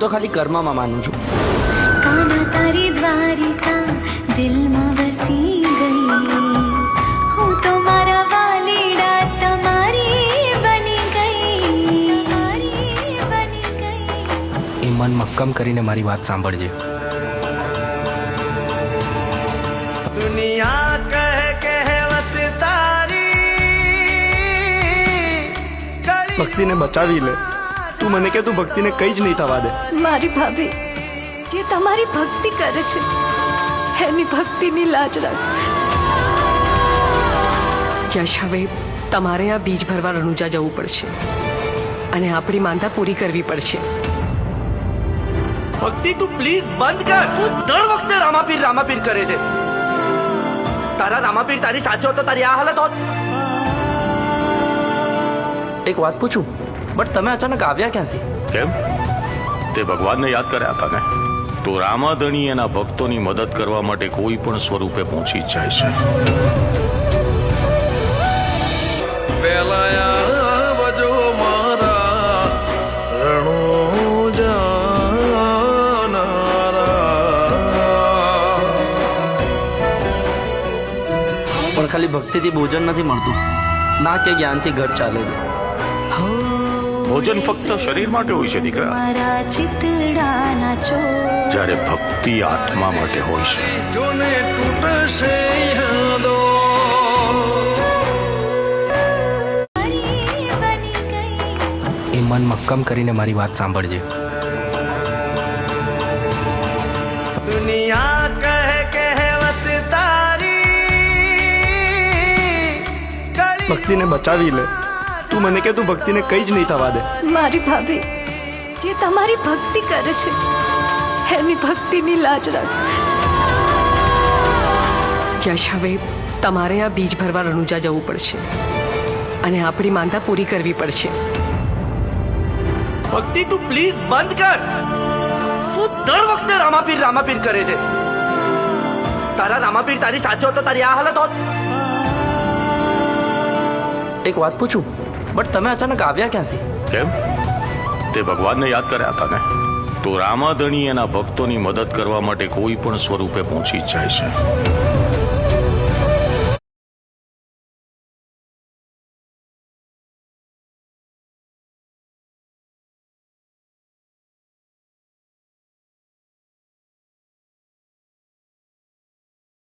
તો ખાલી કર્મમાં માનું છું. કાના તારી દ્વારિકા દિલમાં વસી ગઈ, હું તો મારા વાલીડા તમારી બની ગઈ, એ મન મક્કમ કરીને મારી વાત સાંભળજે. દુનિયા કહે કહેવત તારી ભક્તિને બચાવી લે. તું મને કે તું ભક્તિને કઈ જ નહીં થવા દે. મારી ભાભી જે તમારી ભક્તિ કરે છે એની ભક્તિની લાજ રાખ. યશ, હવે તમારે આ બીજ ભરવા રણુજા જવું પડશે અને આપણી માનતા પૂરી કરવી પડશે. ભક્તિ તું પ્લીઝ બંધ કર. તું દર વખતે રામાપીર કરે છે. તારા રામાપીર તારી સાચો હતો તારી આ હાલત હોત. એક વાત પૂછું, બટ તમે અચાનક આવ્યા ક્યાંથી? કેમ? તે ભગવાનને યાદ કર્યા હતા ને? તો રામાધણી એના ભક્તોની મદદ કરવા માટે કોઈ પણ સ્વરૂપે પહોંચી જ જાય છે. વજો મારા રણુજા પણ ખાલી ભક્તિથી ભોજન નથી મળતું, ના કે જ્ઞાનથી ઘર ચાલે છે. ભોજન ફક્ત શરીર માટે હોય છે દીકરા, મારા ચિતડાના ચો જ્યારે ભક્તિ આત્મા માટે હોય છે. જોને તૂટશે યાદો બની ગઈ. એ મન મક્કમ કરીને મારી વાત સાંભળજે. દુનિયા કહે કહેવત તારી ભક્તિને બચાવી લે. તું મને કે તું ભક્તિને કઈ જ નહીં થવા દે. મારી ભાભી જે તમારી ભક્તિ કરે છે એની ભક્તિની લાજ રાખ. યશ, હવે તમારે આ બીજ ભરવા રણુજા જવું પડશે અને આપણી માનતા પૂરી કરવી પડશે. ભક્તિ તું પ્લીઝ બંધ કર. તું દર વખતે રામાપીર કરે છે. તારા રામાપીર તારી સાચો હતો તારી આ હાલત હોત. એક વાત પૂછું, બટ તમે અચાનક આવ્યા ક્યાંથી? કેમ? તે ભગવાનને યાદ કર્યા હતા ને? તો રામાધણી એના ભક્તોની મદદ કરવા માટે કોઈ પણ સ્વરૂપે પહોંચી જ જાય છે.